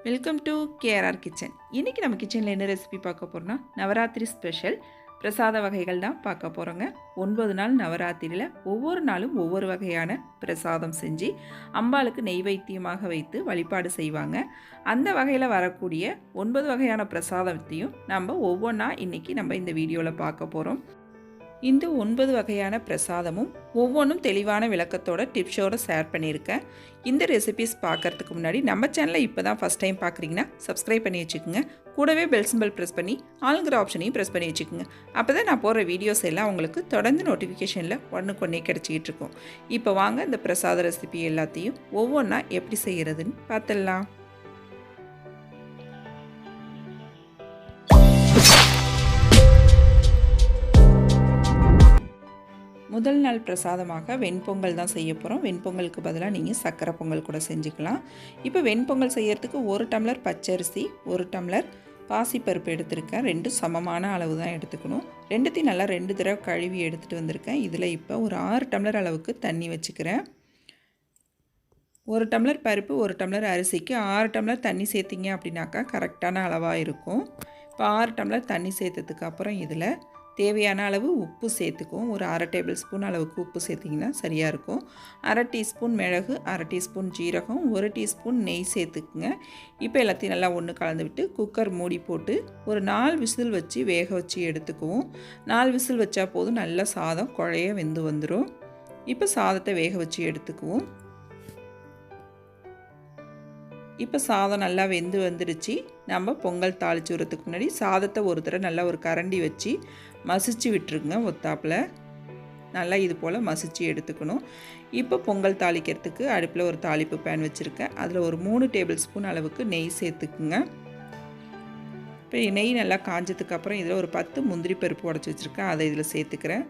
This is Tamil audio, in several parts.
Welcome to KRR kitchen. இன்றைக்கி நம்ம கிச்சனில் என்ன ரெசிபி பார்க்க போகிறோம்னா நவராத்திரி ஸ்பெஷல் பிரசாத வகைகள் தான் பார்க்க போகிறோங்க. 9 நாள் நவராத்திரியில் ஒவ்வொரு நாளும் ஒவ்வொரு வகையான பிரசாதம் செஞ்சு அம்பாளுக்கு நெய்வேத்தியமாக வைத்து வழிபாடு செய்வாங்க. அந்த வகையில் வரக்கூடிய 9 வகையான பிரசாதத்தையும் நம்ம ஒவ்வொன்றா இன்றைக்கி நம்ம இந்த வீடியோவில் பார்க்க போகிறோம். இந்த 9 வகையான பிரசாதமும் ஒவ்வொன்றும் தெளிவான விளக்கத்தோட டிப்ஸோடு ஷேர் பண்ணியிருக்கேன். இந்த ரெசிபிஸ் பார்க்குறதுக்கு முன்னாடி நம்ம சேனலை இப்போ தான் ஃபஸ்ட் டைம் பார்க்குறீங்கன்னா சப்ஸ்கிரைப் பண்ணி வச்சுக்கோங்க. கூடவே பெல் சிம்பல் ப்ரெஸ் பண்ணி ஆளுங்கிற ஆப்ஷனையும் ப்ரெஸ் பண்ணி வச்சுக்கோங்க. அப்போ தான் நான் போடுற வீடியோஸ் எல்லாம் உங்களுக்கு தொடர்ந்து நோட்டிஃபிகேஷனில் ஒன்றுக்கொன்னே கிடச்சிக்கிட்டு இருக்கும். இப்போ வாங்க இந்த பிரசாத ரெசிபி எல்லாத்தையும் ஒவ்வொன்றா எப்படி செய்கிறதுன்னு பார்த்துடலாம். முதல் நாள் பிரசாதமாக வெண்பொங்கல் தான் செய்ய போகிறோம். வெண்பொங்கலுக்கு பதிலாக நீங்கள் சக்கரை பொங்கல் கூட செஞ்சுக்கலாம். இப்போ வெண்பொங்கல் செய்யறதுக்கு 1 டம்ளர் பச்சரிசி, 1 டம்ளர் பாசிப்பருப்பு எடுத்திருக்கேன். 2 சமமான அளவு தான் எடுத்துக்கணும். ரெண்டுத்தையும் நல்லா 2 தடவை கழுவி எடுத்துகிட்டு வந்திருக்கேன். இதில் இப்போ ஒரு 6 டம்ளர் அளவுக்கு தண்ணி வச்சுக்கிறேன். 1 டம்ளர் பருப்பு 1 டம்ளர் அரிசிக்கு 6 டம்ளர் தண்ணி சேர்த்திங்க அப்படின்னாக்கா கரெக்டான அளவாக இருக்கும். இப்போ 6 டம்ளர் தண்ணி சேர்த்ததுக்கு அப்புறம் இதில் தேவையான அளவு உப்பு சேர்த்துக்குவோம். ஒரு 1/2 டேபிள் ஸ்பூன் அளவுக்கு உப்பு சேர்த்திங்கன்னா சரியாக இருக்கும். 1/2 டீஸ்பூன் மிளகு, 1/2 டீஸ்பூன் ஜீரகம், 1 டீஸ்பூன் நெய் சேர்த்துக்குங்க. இப்போ எல்லாத்தையும் நல்லா ஒன்று கலந்து விட்டு குக்கர் மூடி போட்டு ஒரு 4 விசில் வச்சு வேக வச்சு எடுத்துக்குவோம். 4 விசில் வச்சா போதும், நல்லா சாதம் குழைய வெந்து வந்துடும். இப்போ சாதத்தை வேக வச்சு எடுத்துக்குவோம். இப்போ சாதம் நல்லா வெந்து வந்துடுச்சு. நம்ம பொங்கல் தாளிச்சுறதுக்கு முன்னாடி சாதத்தை ஒரு தடவை நல்லா ஒரு கரண்டி வச்சு மசிச்சு விட்டுருங்க. ஒத்தாப்பில் நல்லா இது போல் மசிச்சு எடுத்துக்கணும். இப்போ பொங்கல் தாளிக்கிறதுக்கு அடுப்பில் ஒரு தாளிப்பு பேன் வச்சுருக்கேன். அதில் ஒரு 3 டேபிள் ஸ்பூன் அளவுக்கு நெய் சேர்த்துக்குங்க. இப்போ நெய் நல்லா காஞ்சதுக்கப்புறம் இதில் ஒரு 10 முந்திரி பருப்பு உடச்சி வச்சுருக்கேன். அதை இதில் சேர்த்துக்கிறேன்.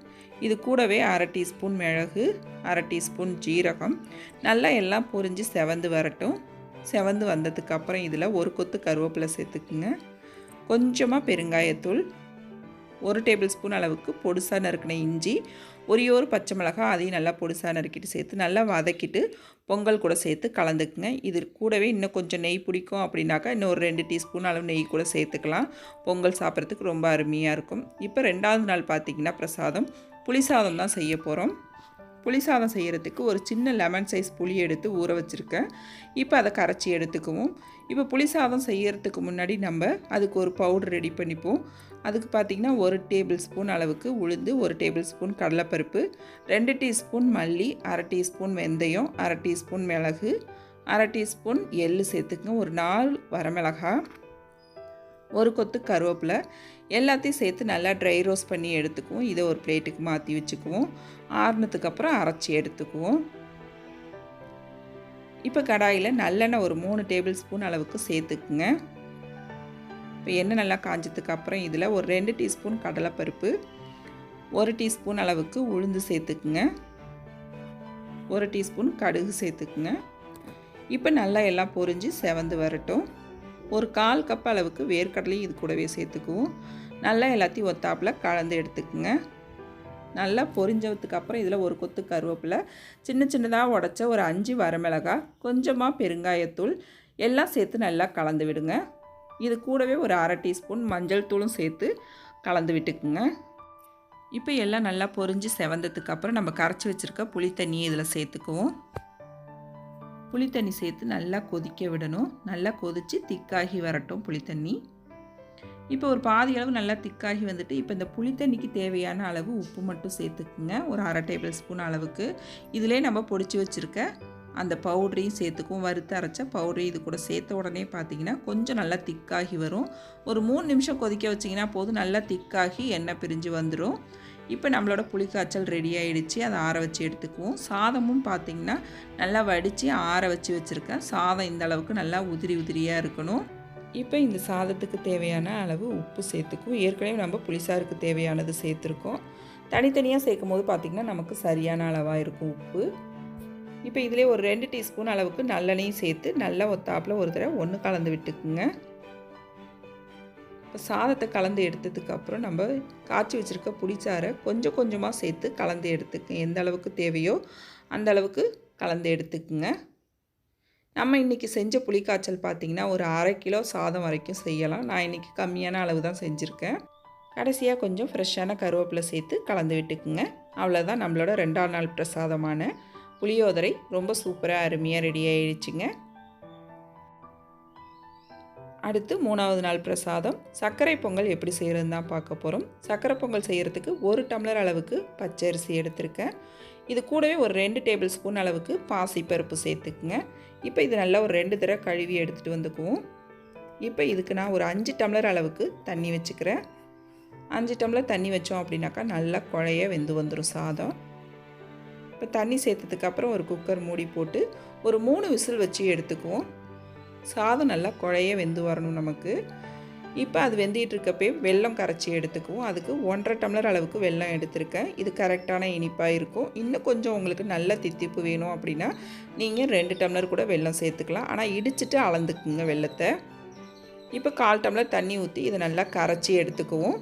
இது கூடவே 1/2 டீஸ்பூன் மிளகு, 1/2 டீஸ்பூன் ஜீரகம் நல்லா எல்லாம் பொரிஞ்சு செவந்து வரட்டும். செவந்து வந்ததுக்கப்புறம் இதில் ஒரு கொத்து கருவேப்பிலை சேர்த்துக்குங்க. கொஞ்சமாக பெருங்காயத்தூள், 1 டேபிள் ஸ்பூன் அளவுக்கு பொடிசாக நறுக்கின இஞ்சி, ஒரே ஒரு பச்சை மிளகாய் அதையும் நல்லா பொடிசாக நறுக்கிட்டு சேர்த்து நல்லா வதக்கிட்டு பொங்கல் கூட சேர்த்து கலந்துக்குங்க. இது கூடவே இன்னும் கொஞ்சம் நெய் பிடிக்கும் அப்படின்னாக்கா இன்னும் ஒரு 2 டீஸ்பூன் அளவு நெய் கூட சேர்த்துக்கலாம். பொங்கல் சாப்பிட்றதுக்கு ரொம்ப அருமையாக இருக்கும். இப்போ 2வது நாள் பார்த்திங்கன்னா பிரசாதம் புளி சாதம் தான் செய்ய போகிறோம். புளி சாதம் செய்கிறதுக்கு ஒரு சின்ன லெமன் சைஸ் புளி எடுத்து ஊற வச்சுருக்கேன். இப்போ அதை கரைச்சி எடுத்துக்குவோம். இப்போ புளி சாதம் செய்கிறதுக்கு முன்னாடி நம்ம அதுக்கு ஒரு பவுடர் ரெடி பண்ணிப்போம். அதுக்கு பார்த்திங்கன்னா 1 டேபிள் ஸ்பூன் அளவுக்கு உளுந்து, 1 டேபிள் ஸ்பூன் கடலைப்பருப்பு, 2 டீஸ்பூன் மல்லி, 1/2 டீஸ்பூன் வெந்தயம், 1/2 டீஸ்பூன் மிளகு, 1/2 டீஸ்பூன் எள்ளு சேர்த்துக்குங்க. ஒரு 4 வரமிளகாய், ஒரு கொத்து கருவேப்பிலை எல்லாத்தையும் சேர்த்து நல்லா ட்ரை ரோஸ்ட் பண்ணி எடுத்துக்குவோம். இதை ஒரு பிளேட்டுக்கு மாற்றி வச்சுக்குவோம். ஆறுனதுக்கப்புறம் அரைச்சி எடுத்துக்குவோம். இப்போ கடாயில் நல்லெண்ணெய் ஒரு 3 டேபிள் ஸ்பூன் அளவுக்கு சேர்த்துக்குங்க. இப்போ எண்ணெய் நல்லா காஞ்சதுக்கப்புறம் இதில் ஒரு 2 டீஸ்பூன் கடலைப்பருப்பு, 1 டீஸ்பூன் அளவுக்கு உளுந்து சேர்த்துக்குங்க. 1 டீஸ்பூன் கடுகு சேர்த்துக்குங்க. இப்போ நல்லா எல்லாம் பொரிஞ்சு செவந்து வரட்டும். ஒரு 1/4 கப் அளவுக்கு வேர்க்கடலையும் இது கூடவே சேர்த்துக்குவோம். நல்லா எல்லாத்தையும் ஒத்தாப்பில் கலந்து எடுத்துக்குங்க. நல்லா பொரிஞ்சதுக்கு அப்புறம் இதில் ஒரு கொத்து கருவேப்பிலை, சின்ன சின்னதாக உடச்ச ஒரு 5 வரமிளகாய், கொஞ்சமாக பெருங்காயத்தூள் எல்லாம் சேர்த்து நல்லா கலந்து விடுங்க. இது கூடவே ஒரு 1/2 டீஸ்பூன் மஞ்சள் தூளும் சேர்த்து கலந்து விட்டுக்குங்க. இப்போ எல்லாம் நல்லா பொரிஞ்சு செவந்ததுக்கப்புறம் நம்ம கரைச்சி வச்சுருக்க புளி தண்ணியை இதில் சேர்த்துக்குவோம். புளி தண்ணி சேர்த்து நல்லா கொதிக்க விடணும். நல்லா கொதித்து திக்காகி வரட்டும் புளித்தண்ணி. இப்போ ஒரு பாதி அளவு நல்லா திக்காகி வந்துட்டு இப்போ இந்த புளித்தண்ணிக்கு தேவையான அளவு உப்பு மட்டும் சேர்த்துக்குங்க. ஒரு 1/2 டேபிள் ஸ்பூன் அளவுக்கு இதிலே நம்ம பொடிச்சு வச்சுருக்க அந்த பவுடரையும் சேர்த்துக்கும். வறுத்து அரைச்ச பவுடரையும் இது கூட சேர்த்த உடனே பார்த்திங்கன்னா கொஞ்சம் நல்லா திக்காகி வரும். ஒரு 3 நிமிஷம் கொதிக்க வச்சிங்கன்னா போதும், நல்லா திக்காகி எண்ணெய் பிரிஞ்சு வந்துடும். இப்போ நம்மளோட புளிக்காய்ச்சல் ரெடி ஆகிடுச்சு. அதை ஆற வச்சு எடுத்துக்குவோம். சாதமும் பார்த்திங்கன்னா நல்லா வடித்து ஆற வச்சு வச்சுருக்கேன். சாதம் இந்த அளவுக்கு நல்லா உதிரி உதிரியாக இருக்கணும். இப்போ இந்த சாதத்துக்கு தேவையான அளவு உப்பு சேர்த்துக்குவோம். ஏற்கனவே நம்ம புளிசாருக்கு தேவையானது சேர்த்துருக்கோம். தனித்தனியாக சேர்க்கும் போது பார்த்திங்கன்னா நமக்கு சரியான அளவாக இருக்கும் உப்பு. இப்போ இதிலே ஒரு 2 டீஸ்பூன் அளவுக்கு நல்லெண்ணெயும் சேர்த்து நல்லா ஒத்தாப்பில் ஒரு தடவை ஒன்று கலந்து விட்டுக்குங்க. இப்போ சாதத்தை கலந்து எடுத்ததுக்கப்புறம் நம்ம காய்ச்சி வச்சுருக்க புளிச்சாறை கொஞ்சம் கொஞ்சமாக சேர்த்து கலந்து எடுத்துக்குங்க. எந்த அளவுக்கு தேவையோ அந்த அளவுக்கு கலந்து எடுத்துக்குங்க. நம்ம இன்றைக்கி செஞ்ச புளிக்காய்ச்சல் பார்த்திங்கன்னா ஒரு 1/2 கிலோ சாதம் வரைக்கும் செய்யலாம். நான் இன்றைக்கி கம்மியான அளவு தான் செஞ்சுருக்கேன். கடைசியாக கொஞ்சம் ஃப்ரெஷ்ஷான கருவேப்பிலை சேர்த்து கலந்து விட்டுக்குங்க. அவ்வளோதான், நம்மளோட 2ஆம் நாள் பிரசாதமான புளியோதரை ரொம்ப சூப்பராக அருமையாக ரெடி ஆகிடுச்சுங்க. அடுத்து 3ஆவது நாள் பிரசாதம் சர்க்கரை பொங்கல் எப்படி செய்கிறதுன்னு தான் பார்க்க போகிறோம். சர்க்கரை பொங்கல் செய்கிறதுக்கு 1 டம்ளர் அளவுக்கு பச்சரிசி எடுத்திருக்கேன். இது கூடவே ஒரு 2 டேபிள் ஸ்பூன் அளவுக்கு பாசிப்பருப்பு சேர்த்துக்குங்க. இப்போ இது நல்லா ஒரு 2 தடவை கழுவி எடுத்துகிட்டு வந்துக்குவோம். இப்போ இதுக்கு நான் ஒரு 5 டம்ளர் அளவுக்கு தண்ணி வச்சுக்கிறேன். 5 டம்ளர் தண்ணி வச்சோம் அப்படின்னாக்கா நல்லா குழைய வெந்து வந்துடும் சாதம். இப்போ தண்ணி சேர்த்ததுக்கப்புறம் ஒரு குக்கர் மூடி போட்டு ஒரு 3 விசில் வச்சு எடுத்துக்குவோம். சாதம் நல்லா குழைய வெந்து வரணும் நமக்கு. இப்போ அது வெந்திட்டு இருக்கப்பே வெல்லம் கரைச்சி எடுத்துக்குவோம். அதுக்கு 1.5 டம்ளர் அளவுக்கு வெல்லம் எடுத்திருக்கேன். இது கரெக்டான இனிப்பாக இருக்கும். இன்னும் கொஞ்சம் உங்களுக்கு நல்ல தித்திப்பு வேணும் அப்படின்னா நீங்கள் 2 டம்ளர் கூட வெல்லம் சேர்த்துக்கலாம். ஆனால் இடிச்சிட்டு அளந்துக்குங்க வெல்லத்தை. இப்போ 1/4 டம்ளர் தண்ணி ஊற்றி இதை நல்லா கரைச்சி எடுத்துக்குவோம்.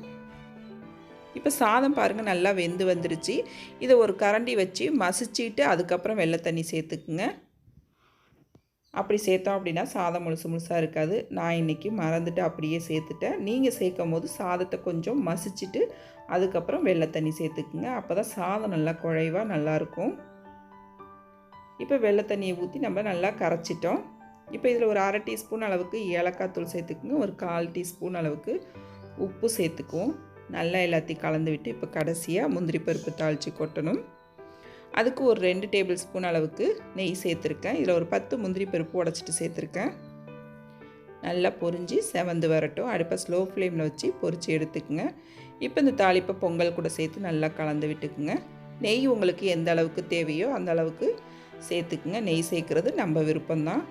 இப்போ சாதம் பாருங்கள் நல்லா வெந்து வந்துருச்சு. இதை ஒரு கரண்டி வச்சு மசிச்சுட்டு அதுக்கப்புறம் வெள்ளை தண்ணி சேர்த்துக்குங்க. அப்படி சேர்த்தோம் அப்படின்னா சாதம் முழுசாக இருக்காது. நான் இன்றைக்கி மறந்துட்டு அப்படியே சேர்த்துட்டேன். நீங்கள் சேர்க்கும் போது சாதத்தை கொஞ்சம் மசிச்சுட்டு அதுக்கப்புறம் வெள்ளை தண்ணி சேர்த்துக்குங்க. அப்போ தான் சாதம் நல்லா குழைவாக நல்லாயிருக்கும். இப்போ வெள்ளை தண்ணியை ஊற்றி நம்ம நல்லா கரைச்சிட்டோம். இப்போ இதில் ஒரு 1/2 டீஸ்பூன் அளவுக்கு ஏலக்காய் தூள் சேர்த்துக்குங்க. ஒரு 1/4 டீஸ்பூன் அளவுக்கு உப்பு சேர்த்துக்குவோம். நல்லா எல்லாத்தையும் கலந்து விட்டு இப்போ கடைசியாக முந்திரி பருப்பு தாளித்து கொட்டணும். அதுக்கு ஒரு 2 டேபிள் ஸ்பூன் அளவுக்கு நெய் சேர்த்துருக்கேன். இதில் ஒரு 10 முந்திரி பருப்பு உடச்சிட்டு சேர்த்துருக்கேன். நல்லா பொரிஞ்சு செவந்து வரட்டும். அடுப்பை ஸ்லோ ஃப்ளேமில் வச்சு பொரித்து எடுத்துக்குங்க. இப்போ இந்த தாளிப்பை பொங்கல் கூட சேர்த்து நல்லா கலந்து விட்டுக்குங்க. நெய் உங்களுக்கு எந்த அளவுக்கு தேவையோ அந்த அளவுக்கு சேர்த்துக்குங்க. நெய் சேர்க்குறது நம்ம விருப்பம்தான்.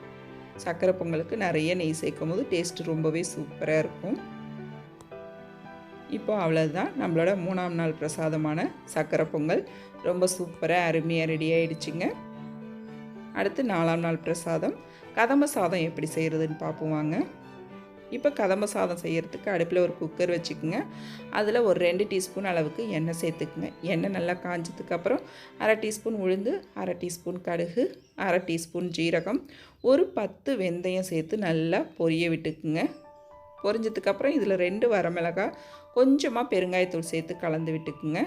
சர்க்கரை பொங்கலுக்கு நிறைய நெய் சேர்க்கும் போது டேஸ்ட்டு ரொம்பவே சூப்பராக இருக்கும். இப்போ அவ்வளோதான், நம்மளோட 3ஆம் நாள் பிரசாதமான சர்க்கரை பொங்கல் ரொம்ப சூப்பராக அருமையாக ரெடி ஆகிடுச்சிங்க. அடுத்து 4ஆம் நாள் பிரசாதம் கதம்ப சாதம் எப்படி செய்கிறதுன்னு பார்ப்போம் வாங்க. இப்போ கதம்ப சாதம் செய்கிறதுக்கு அடுப்பில் ஒரு குக்கர் வச்சுக்கோங்க. அதில் ஒரு 2 டீஸ்பூன் அளவுக்கு எண்ணெய் சேர்த்துக்குங்க. எண்ணெய் நல்லா காஞ்சதுக்கப்புறம் 1/2 டீஸ்பூன் உளுந்து, 1/2 டீஸ்பூன் கடுகு, 1/2 டீஸ்பூன் ஜீரகம், ஒரு 10 வெந்தயம் சேர்த்து நல்லா பொரிய விட்டுக்குங்க. பொரிஞ்சதுக்கப்புறம் இதில் 2 வரமிளகாய், கொஞ்சமாக பெருங்காயத்தூள் சேர்த்து கலந்து விட்டுக்குங்க.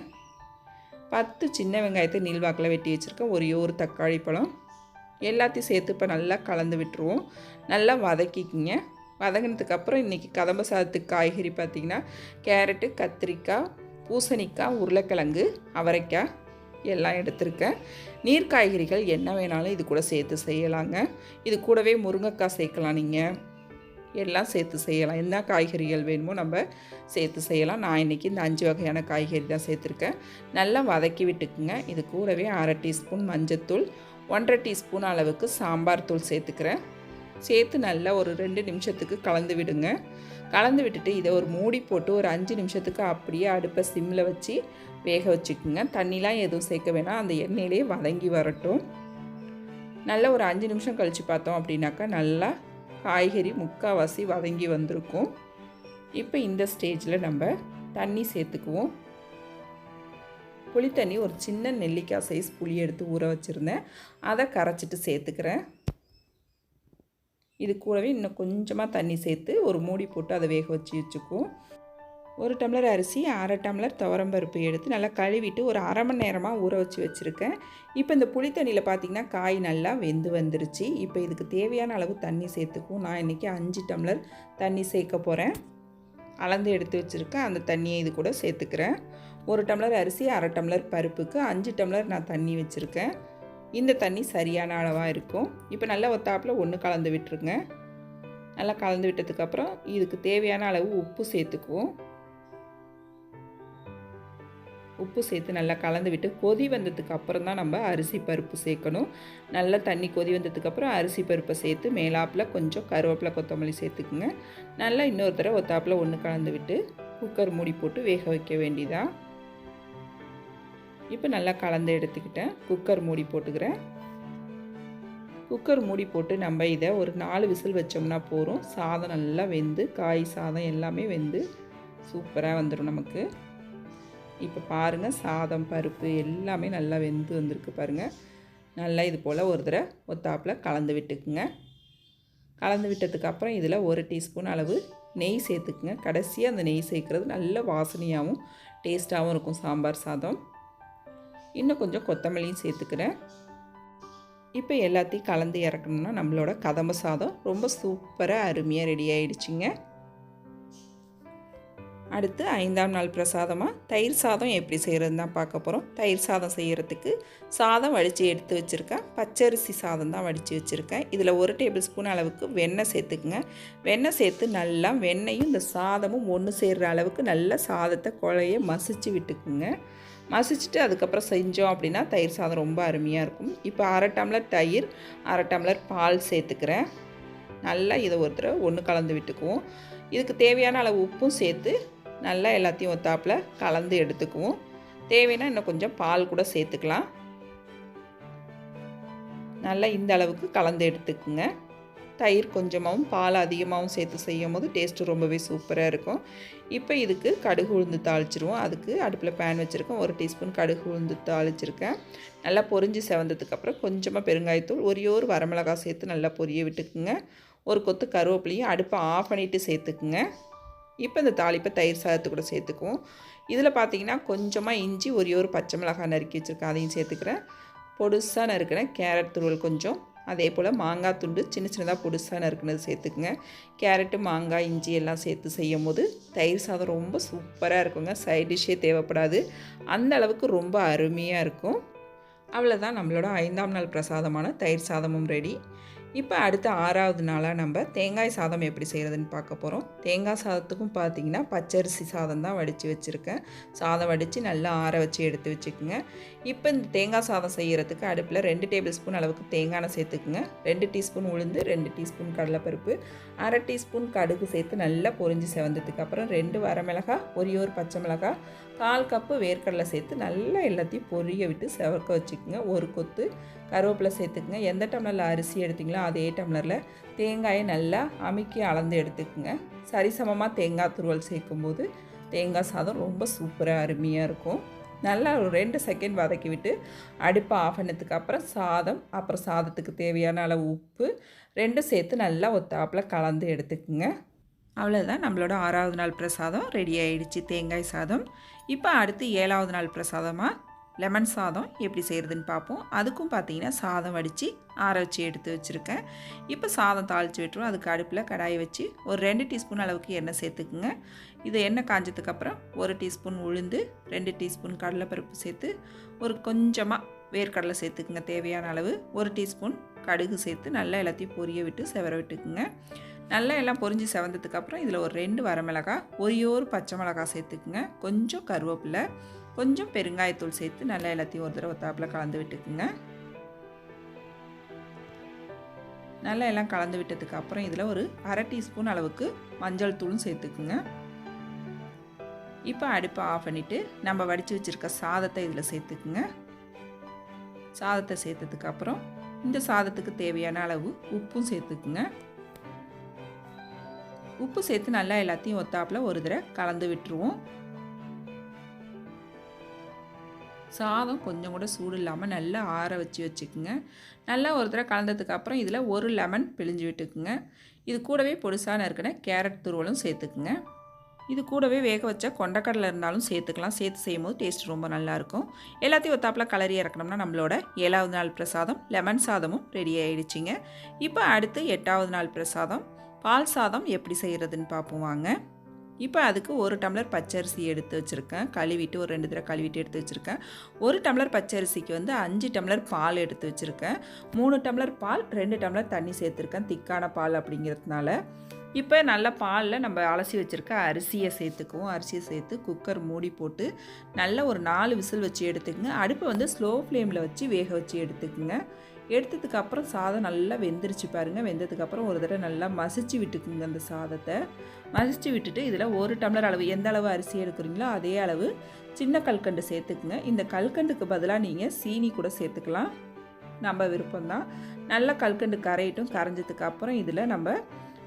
10 சின்ன வெங்காயத்தை நீள்வாக்கில் வெட்டி வச்சுருக்கேன். ஒரே ஒரு தக்காளி பழம் எல்லாத்தையும் சேர்த்து இப்போ நல்லா கலந்து விட்டுருவோம். நல்லா வதக்கிக்குங்க. வதங்கினதுக்கப்புறம் இன்றைக்கி கதம்ப சாதத்துக்கு காய்கறி பார்த்திங்கன்னா கேரட்டு, கத்திரிக்காய், பூசணிக்காய், உருளைக்கிழங்கு, அவரைக்காய் எல்லாம் எடுத்திருக்கேன். நீர் காய்கறிகள் என்ன வேணாலும் இது கூட சேர்த்து செய்யலாங்க. இது கூடவே முருங்கைக்காய் சேர்க்கலாம். நீங்கள் எல்லாம் சேர்த்து செய்யலாம். என்ன காய்கறிகள் வேணுமோ நம்ம சேர்த்து செய்யலாம். நான் இன்றைக்கி இந்த 5 வகையான காய்கறி தான் சேர்த்துருக்கேன். நல்லா வதக்கி விட்டுக்குங்க. இது கூடவே 1/2 டீஸ்பூன் மஞ்சத்தூள், 1/2 டீஸ்பூன் அளவுக்கு சாம்பார் தூள் சேர்த்துக்கிறேன். சேர்த்து நல்லா ஒரு 2 நிமிஷத்துக்கு கலந்து விடுங்க. கலந்து விட்டுட்டு இதை ஒரு மூடி போட்டு ஒரு 5 நிமிஷத்துக்கு அப்படியே அடுப்பை சிம்மில் வச்சு வேக வச்சுக்குங்க. தண்ணிலாம் எதுவும் சேர்க்க வேணாம். அந்த எண்ணெயிலே வதங்கி வரட்டும். நல்லா ஒரு 5 நிமிஷம் கழித்து பார்த்தோம் அப்படின்னாக்கா நல்லா காய்கறி முக்கால்வாசி வதங்கி வந்திருக்கும். இப்போ இந்த ஸ்டேஜில் நம்ம தண்ணி சேர்த்துக்குவோம். புளி தண்ணி ஒரு சின்ன நெல்லிக்காய் சைஸ் புளி எடுத்து ஊற வச்சுருந்தேன். அதை கரைச்சிட்டு சேர்த்துக்கிறேன். இது கூடவே இன்னும் கொஞ்சமாக தண்ணி சேர்த்து ஒரு மூடி போட்டு அதை வேக வச்சுக்குவோம். 1 டம்ளர் அரிசி, 1/2 டம்ளர் துவரம்பருப்பு எடுத்து நல்லா கழுவிட்டு ஒரு 1/2 மணி நேரமாக ஊற வச்சுருக்கேன். இப்போ இந்த புளி தண்ணியில் பார்த்திங்கன்னா காய் நல்லா வெந்து வந்துருச்சு. இப்போ இதுக்கு தேவையான அளவு தண்ணி சேர்த்துக்குவோம். நான் இன்றைக்கி 5 டம்ளர் தண்ணி சேர்க்க போகிறேன். அளந்து எடுத்து வச்சுருக்கேன். அந்த தண்ணியை இது கூட சேர்த்துக்கிறேன். 1 டம்ளர் அரிசி, 1/2 டம்ளர் பருப்புக்கு 5 டம்ளர் நான் தண்ணி வச்சுருக்கேன். இந்த தண்ணி சரியான அளவாக இருக்கும். இப்போ நல்லா ஒத்தாப்பில் ஒன்று கலந்து விட்டுருங்க. நல்லா கலந்து விட்டதுக்கப்புறம் இதுக்கு தேவையான அளவு உப்பு சேர்த்துக்குவோம். உப்பு சேர்த்து நல்லா கலந்து விட்டு கொதி வந்ததுக்கு அப்புறம் தான் நம்ம அரிசி பருப்பு சேர்க்கணும். நல்லா தண்ணி கொதி வந்ததுக்கப்புறம் அரிசி பருப்பை சேர்த்து மேலாப்பில் கொஞ்சம் கருவேப்பிலை, கொத்தமல்லி சேர்த்துக்குங்க. நல்லா இன்னொரு தடவை ஒத்தாப்பில் ஒன்று கலந்து விட்டு குக்கர் மூடி போட்டு வேக வைக்க வேண்டியதான். இப்போ நல்லா கலந்து எடுத்துக்கிட்டேன். குக்கர் மூடி போட்டுக்கிறேன். குக்கர் மூடி போட்டு நம்ம இதை ஒரு 4 விசில் வச்சோம்னா போதும். சாதம் நல்லா வெந்து காய் சாதம் எல்லாமே வெந்து சூப்பராக வந்துடும் நமக்கு. இப்போ பாருங்கள், சாதம் பருப்பு எல்லாமே நல்லா வெந்து வந்திருக்கு பாருங்கள். நல்லா இது போல் ஒரு தடவை ஒத்தாப்பில் கலந்து விட்டுக்குங்க. கலந்து விட்டதுக்கப்புறம் இதில் 1 டீஸ்பூன் அளவு நெய் சேர்த்துக்குங்க. கடைசியாக அந்த நெய் சேர்க்குறது நல்ல வாசனையாகவும் டேஸ்ட்டாகவும் இருக்கும் சாம்பார் சாதம். இன்னும் கொஞ்சம் கொத்தமல்லியும் சேர்த்துக்கிறேன். இப்போ எல்லாத்தையும் கலந்து இறக்கணும்னா நம்மளோட கதம்ப சாதம் ரொம்ப சூப்பராக அருமையாக ரெடி ஆகிடுச்சிங்க. அடுத்து 5ஆம் நாள் பிரசாதமாக தயிர் சாதம் எப்படி செய்கிறதுன்னு தான் பார்க்க போகிறோம். தயிர் சாதம் செய்கிறதுக்கு சாதம் வடித்து எடுத்து வச்சுருக்கேன். பச்சரிசி சாதம் தான் வடித்து வச்சுருக்கேன். இதில் 1 டேபிள் ஸ்பூன் அளவுக்கு வெண்ணெய் சேர்த்துக்குங்க. வெண்ணெய் சேர்த்து நல்லா வெண்ணெயும் இந்த சாதமும் ஒன்று சேர்கிற அளவுக்கு நல்லா சாதத்தை குழைய மசிச்சு விட்டுக்குங்க. மசிச்சுட்டு அதுக்கப்புறம் செஞ்சோம் அப்படின்னா தயிர் சாதம் ரொம்ப அருமையாக இருக்கும். இப்போ 1/2 டம்ளர் தயிர், 1/2 டம்ளர் பால் சேர்த்துக்கிறேன். நல்லா இதை ஒரு தடவை ஒன்று கலந்து விட்டுக்குவோம். இதுக்கு தேவையான அளவு உப்பும் சேர்த்து நல்லா எல்லாத்தையும் ஒத்தாப்பில் கலந்து எடுத்துக்குவோம். தேவைன்னா இன்னும் கொஞ்சம் பால் கூட சேர்த்துக்கலாம். நல்லா இந்த அளவுக்கு கலந்து எடுத்துக்குங்க. தயிர் கொஞ்சமாகவும் பால் அதிகமாகவும் சேர்த்து செய்யும் போது டேஸ்ட்டு ரொம்பவே சூப்பராக இருக்கும். இப்போ இதுக்கு கடுகு உளுந்து தாளிச்சிருவோம். அதுக்கு அடுப்பில் பேன் வச்சுருக்கேன். 1 டீஸ்பூன் கடுகு உளுந்து தாளிச்சிருக்கேன். நல்லா பொரிஞ்சு செவந்ததுக்கப்புறம் கொஞ்சமாக பெருங்காயத்தூள், ஒரே ஒரு வரமிளகாய் சேர்த்து நல்லா பொரிய விட்டுக்குங்க. ஒரு கொத்து கருவேப்பிலையும் அடுப்பை ஆஃப் பண்ணிவிட்டு சேர்த்துக்குங்க. இப்போ இந்த தாளிப்பை தயிர் சாதத்து கூட சேர்த்துக்குவோம். இதில் பார்த்திங்கன்னா கொஞ்சமாக இஞ்சி, ஒரே ஒரு பச்சை மிளகாய் நறுக்கி வச்சுருக்கேன், அதையும் சேர்த்துக்கிறேன். பொடுசாக நறுக்கிறேன் கேரட் துருவல் கொஞ்சம், அதே போல் மாங்காய் துண்டு சின்ன சின்னதாக பொடுசாக நறுக்குனது சேர்த்துக்குங்க. கேரட்டு, மாங்காய், இஞ்சி எல்லாம் சேர்த்து செய்யும் போது தயிர் சாதம் ரொம்ப சூப்பராக இருக்குங்க. சைட் டிஷ்ஷே தேவைப்படாது, அந்த அளவுக்கு ரொம்ப அருமையாக இருக்கும். அவ்வளோதான், நம்மளோட 5ஆம் நாள் பிரசாதமான தயிர் சாதமும் ரெடி. இப்போ அடுத்த 6ஆவது நாளாக நம்ம தேங்காய் சாதம் எப்படி செய்கிறதுன்னு பார்க்க போகிறோம். தேங்காய் சாதத்துக்கும் பார்த்திங்கன்னா பச்சரிசி சாதம் தான் வடித்து வச்சுருக்கேன். சாதம் வடித்து நல்லா ஆற வச்சு எடுத்து வச்சுக்கோங்க. இப்போ இந்த தேங்காய் சாதம் செய்கிறதுக்கு அடுப்பில் 2 டேபிள் ஸ்பூன் அளவுக்கு தேங்காய் எண்ணெய் சேர்த்துக்குங்க. 2 டீஸ்பூன் உளுந்து, 2 டீஸ்பூன் கடலைப்பருப்பு, 1/2 டீஸ்பூன் கடுகு சேர்த்து நல்லா பொரிஞ்சு செவந்ததுக்கப்புறம் 2 வரமிளகாய், ஒரே ஒரு பச்சை மிளகாய், 1/4 கப்பு வேர்க்கடலை சேர்த்து நல்லா எல்லாத்தையும் பொரிய விட்டு செவக்க வச்சுக்கோங்க. ஒரு கொத்து கருவேப்பிலை சேர்த்துக்குங்க. எந்த டம்ளரில் அரிசி எடுத்திங்களோ அதே டம்ளரில் தேங்காயை நல்லா அமுக்கி அளந்து எடுத்துக்குங்க. சரிசமமாக தேங்காய் துருவல் சேர்க்கும்போது தேங்காய் சாதம் ரொம்ப சூப்பராக அருமையாக இருக்கும். நல்லா ஒரு 2 செகண்ட் வதக்கி விட்டு அடுப்பை ஆஃப் பண்ணதுக்கு அப்புறம் சாதத்துக்கு தேவையான அளவு உப்பு 2 சேர்த்து நல்லா ஒத்தாப்பில் கலந்து எடுத்துக்குங்க. அவ்வளோதான், நம்மளோட 6ஆவது நாள் பிரசாதம் ரெடி ஆகிடுச்சு, தேங்காய் சாதம். இப்போ அடுத்து 7ஆவது நாள் பிரசாதமாக லெமன் சாதம் எப்படி செய்கிறதுன்னு பார்ப்போம். அதுக்கும் பார்த்தீங்கன்னா சாதம் வடித்து ஆற வச்சு எடுத்து வச்சுருக்கேன். இப்போ சாதம் தாளித்து விட்டுருவோம். அதுக்கு அடுப்பில் கடாயை வச்சு ஒரு 2 டீஸ்பூன் அளவுக்கு எண்ணெய் சேர்த்துக்குங்க. இது எண்ணெய் காஞ்சதுக்கப்புறம் 1 டீஸ்பூன் உளுந்து, 2 டீஸ்பூன் கடலைப்பருப்பு சேர்த்து ஒரு கொஞ்சமாக வேர்க்கடலை சேர்த்துக்குங்க தேவையான அளவு. 1 டீஸ்பூன் கடுகு சேர்த்து நல்லா எல்லாத்தையும் பொரிய விட்டு செவர விட்டுக்குங்க. நல்லா எல்லாம் பொரிஞ்சு செவந்ததுக்கப்புறம் இதில் ஒரு 2 வரமிளகாய், ஒரே ஒரு பச்சை மிளகாய் சேர்த்துக்குங்க. கொஞ்சம் கருவேப்பிலை, கொஞ்சம் பெருங்காயத்தூள் சேர்த்து நல்லா எல்லாத்தையும் ஒரு தடவை ஒத்தாப்பில் கலந்து விட்டுக்குங்க. நல்லா எல்லாம் கலந்து விட்டதுக்கப்புறம் இதில் ஒரு 1/2 டீஸ்பூன் அளவுக்கு மஞ்சள் தூளும் சேர்த்துக்குங்க. இப்போ அடுப்பை ஆஃப் பண்ணிவிட்டு நம்ம வடித்து வச்சுருக்க சாதத்தை இதில் சேர்த்துக்குங்க. சாதத்தை சேர்த்ததுக்கப்புறம் இந்த சாதத்துக்கு தேவையான அளவு உப்பும் சேர்த்துக்குங்க. உப்பு சேர்த்து நல்லா எல்லாத்தையும் ஒத்தாப்பில் ஒரு தடவை கலந்து விட்டுருவோம். சாதம் கொஞ்சம் கூட சூடு இல்லாமல் நல்லா ஆற வச்சுக்குங்க. நல்லா ஒரு தடவை கலந்ததுக்கப்புறம் இதில் ஒரு லெமன் பிழிஞ்சு விட்டுக்குங்க. இது கூடவே பொடிசாக நறுக்கின கேரட் துருவலும் சேர்த்துக்குங்க. இது கூடவே வேக வச்ச கொண்டக்கடலை இருந்தாலும் சேர்த்துக்கலாம். சேர்த்து செய்யும்போது டேஸ்ட் ரொம்ப நல்லாயிருக்கும். எல்லாத்தையும் ஒத்தாப்பில் கலரி இறக்கணும்னா நம்மளோட 7ஆவது நாள் பிரசாதம் லெமன் சாதமும் ரெடி ஆகிடுச்சிங்க. இப்போ அடுத்து 8ஆவது நாள் பிரசாதம் பால் சாதம் எப்படி செய்கிறதுன்னு பார்ப்போம் வாங்க. இப்போ அதுக்கு 1 டம்ளர் பச்சரிசி எடுத்து வச்சுருக்கேன். கழுவிட்டு ஒரு 2 தடவை கழுவிட்டு எடுத்து வச்சுருக்கேன். 1 டம்ளர் பச்சரிசிக்கு 5 டம்ளர் பால் எடுத்து வச்சுருக்கேன். 3 டம்ளர் பால், 2 டம்ளர் தண்ணி சேர்த்துருக்கேன், திக்கான பால் அப்படிங்கிறதுனால. இப்போ நல்ல பாலில் நம்ம அலசி வச்சுருக்க அரிசியை சேர்த்துக்குவோம். அரிசியை சேர்த்து குக்கர் மூடி போட்டு நல்லா ஒரு 4 விசில் வச்சு எடுத்துக்கங்க. அடுப்பை ஸ்லோ ஃப்ளேமில் வச்சு வேக வச்சு எடுத்துக்குங்க. எடுத்ததுக்கப்புறம் சாதம் நல்லா வெந்துருச்சு பாருங்கள். வெந்ததுக்கப்புறம் ஒரு தடவை நல்லா மசிச்சு விட்டுக்குங்க. அந்த சாதத்தை மசிச்சு விட்டுட்டு இதில் 1 டம்ளர் அளவு, எந்த அளவு அரிசி எடுக்கிறீங்களோ அதே அளவு சின்ன கல்கண்டு சேர்த்துக்குங்க. இந்த கல்கண்டுக்கு பதிலாக நீங்கள் சீனி கூட சேர்த்துக்கலாம், நம்ம விருப்பம்தான். நல்லா கல்கண்டு கரையிட்டும். கரைஞ்சதுக்கப்புறம் இதில் நம்ம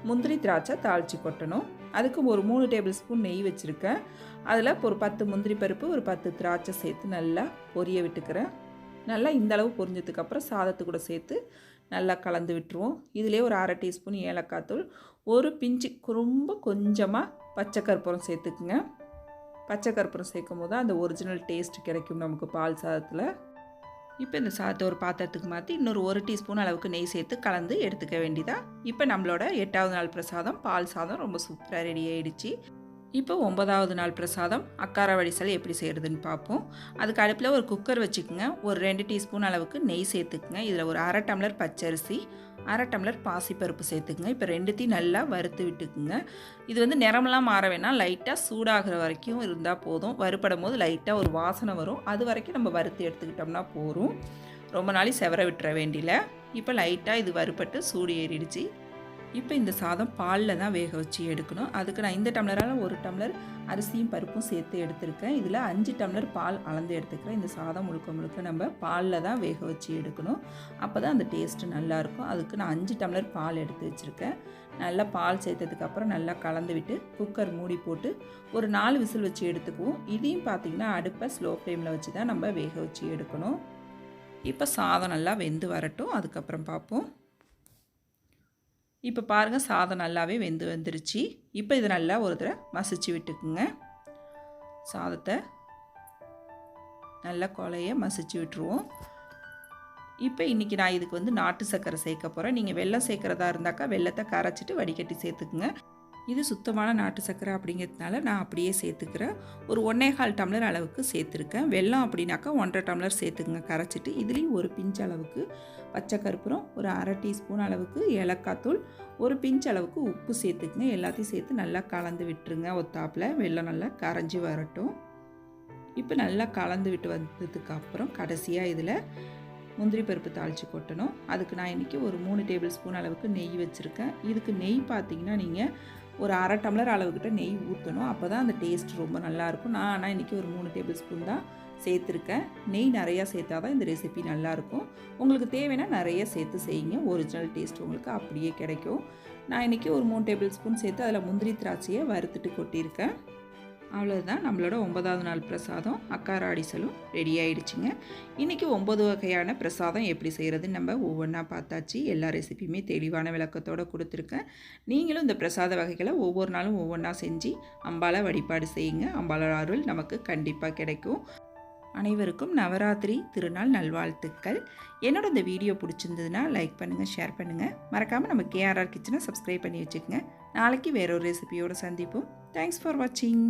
முந்திரி திராட்சை தாளித்து கொட்டணும். அதுக்கு ஒரு 3 டேபிள் ஸ்பூன் நெய் வச்சுருக்கேன். அதில் ஒரு 10 முந்திரி பருப்பு, ஒரு 10 திராட்சை சேர்த்து நல்லா பொரிய விட்டுக்கிறேன். நல்லா இந்த அளவு பொரிஞ்சதுக்கப்புறம் சாதத்து கூட சேர்த்து நல்லா கலந்து விட்டுருவோம். இதிலே ஒரு 1/2 டீஸ்பூன் ஏலக்காய் தூள், ஒரு பிஞ்சு ரொம்ப கொஞ்சமாக பச்சை கற்பூரம் சேர்த்துக்குங்க. பச்சை கற்பூரம் சேர்க்கும் போது அந்த ஒரிஜினல் டேஸ்ட் கிடைக்கும் நமக்கு பால் சாதத்தில். இப்போ இந்த சாதத்தை ஒரு பாத்திரத்துக்கு மாற்றி இன்னொரு 1 டீஸ்பூன் அளவுக்கு நெய் சேர்த்து கலந்து எடுத்துக்க வேண்டியதா. இப்போ நம்மளோட 8வது நாள் பிரசாதம் பால் சாதம் ரொம்ப சூப்பராக ரெடி ஆகிடுச்சு. இப்போ 9வது நாள் பிரசாதம் அக்கார வடிசல் எப்படி செய்கிறதுன்னு பார்ப்போம். அதுக்கு அடுப்பில் ஒரு குக்கர் வச்சுக்கோங்க. ஒரு 2 டீஸ்பூன் அளவுக்கு நெய் சேர்த்துக்குங்க. இதில் ஒரு 1/2 டம்ளர் பச்சரிசி, 1/2 டம்ளர் பாசிப்பருப்பு சேர்த்துக்குங்க. இப்போ ரெண்டுத்தையும் நல்லா வறுத்து விட்டுக்குங்க. இது வந்து நிறமெல்லாம் மாற வேணாம், லைட்டாக சூடாகிற வரைக்கும் இருந்தால் போதும். வறுப்படும் போது லைட்டாக ஒரு வாசனை வரும், அது வரைக்கும் நம்ம வறுத்து எடுத்துக்கிட்டோம்னா போதும். ரொம்ப நாளை செவர விட்டுற வேண்டியில. இப்போ லைட்டாக இது வறுப்பட்டு சூடு ஏறிடுச்சு. இப்போ இந்த சாதம் பாலில் தான் வேக வச்சு எடுக்கணும். அதுக்கு நான் இந்த டம்ளரால் 1 டம்ளர் அரிசியும் பருப்பும் சேர்த்து எடுத்துருக்கேன். இதில் 5 டம்ளர் பால் அளந்து எடுத்துக்கிறேன். இந்த சாதம் முழுக்க நம்ம பாலில் தான் வேக வச்சு எடுக்கணும். அப்போ தான் அந்த டேஸ்ட்டு நல்லாயிருக்கும். அதுக்கு நான் 5 டம்ளர் பால் எடுத்து வச்சுருக்கேன். நல்லா பால் சேர்த்ததுக்கப்புறம் நல்லா கலந்து விட்டு குக்கர் மூடி போட்டு ஒரு 4 விசில் வச்சு எடுத்துக்குவோம். இதையும் பார்த்திங்கன்னா அடுப்பை ஸ்லோ ஃப்ளேமில் வச்சு தான் நம்ம வேக வச்சு எடுக்கணும். இப்போ சாதம் நல்லா வெந்து வரட்டும், அதுக்கப்புறம் பார்ப்போம். இப்போ பாருங்கள், சாதம் நல்லாவே வெந்து வந்துருச்சு. இப்போ இதை நல்லா ஒரு தடவை மசிச்சு விட்டுக்குங்க. சாதத்தை நல்லா கொலைய மசிச்சு விட்டுருவோம். இப்போ இன்றைக்கி நான் இதுக்கு வந்து நாட்டு சர்க்கரை சேர்க்க போகிறேன். நீங்கள் வெல்லம் சேர்க்குறதா இருந்தாக்கா வெல்லத்தை கரைச்சிட்டு வடிகட்டி சேர்த்துக்குங்க. இது சுத்தமான நாட்டு சர்க்கரை அப்படிங்கிறதுனால நான் அப்படியே சேர்த்துக்கிறேன். ஒரு 1.25 டம்ளர் அளவுக்கு சேர்த்துருக்கேன். வெல்லம் அப்படின்னாக்கா 1.5 டம்ளர் சேர்த்துக்குங்க கரைச்சிட்டு. இதுலேயும் ஒரு பிஞ்ச் அளவுக்கு பச்சை கற்பூரம், ஒரு 1/2 டீஸ்பூன் அளவுக்கு ஏலக்காய் தூள், ஒரு பிஞ்ச் அளவுக்கு உப்பு சேர்த்துக்குங்க. எல்லாத்தையும் சேர்த்து நல்லா கலந்து விட்டுருங்க. ஒத்தாப்பில் வெல்லம் நல்லா கரைஞ்சி வரட்டும். இப்போ நல்லா கலந்து விட்டு வந்ததுக்கப்புறம் கடைசியாக இதில் முந்திரி பருப்பு தாளித்து கொட்டணும். அதுக்கு நான் இன்றைக்கி ஒரு 3 டேபிள் ஸ்பூன் அளவுக்கு நெய் வச்சுருக்கேன். இதுக்கு நெய் பார்த்திங்கன்னா நீங்கள் ஒரு 1/2 டம்ளர் அளவுக்கிட்ட நெய் ஊற்றணும். அப்போ தான் அந்த டேஸ்ட் ரொம்ப நல்லாயிருக்கும். நான் ஆனால் இன்றைக்கி ஒரு 3 டேபிள் ஸ்பூன் தான் சேர்த்துருக்கேன். நெய் நிறையா சேர்த்தா தான் இந்த ரெசிபி நல்லாயிருக்கும். உங்களுக்கு தேவைன்னா நிறைய சேர்த்து செய்யுங்க, ஒரிஜினல் டேஸ்ட் உங்களுக்கு அப்படியே கிடைக்கும். நான் இன்றைக்கி ஒரு 3 டேபிள் ஸ்பூன் சேர்த்து அதில் முந்திரி திராட்சையை வறுத்துட்டு கொட்டியிருக்கேன். அவ்வளோதான், நம்மளோட 9வது நாள் பிரசாதம் அக்கார அடிசலும் ரெடி ஆகிடுச்சுங்க. இன்றைக்கி 9 வகையான பிரசாதம் எப்படி செய்கிறதுன்னு நம்ம ஒவ்வொன்றா பார்த்தாச்சு. எல்லா ரெசிபியுமே தெளிவான விளக்கத்தோடு கொடுத்துருக்கேன். நீங்களும் இந்த பிரசாத வகைகளை ஒவ்வொரு நாளும் ஒவ்வொன்றா செஞ்சு அம்பாளை வழிபாடு செய்யுங்க. அம்பாளோட அருள் நமக்கு கண்டிப்பாக கிடைக்கும். அனைவருக்கும் நவராத்திரி திருநாள் நல்வாழ்த்துக்கள். என்னோட இந்த வீடியோ பிடிச்சிருந்ததுன்னா லைக் பண்ணுங்கள், ஷேர் பண்ணுங்கள். மறக்காமல் நம்ம KRR கிச்சனை சப்ஸ்கிரைப் பண்ணி வச்சுக்கோங்க. நாளைக்கு வேறொரு ரெசிபியோடு சந்திப்போம். தேங்க்ஸ் ஃபார் வாட்சிங்.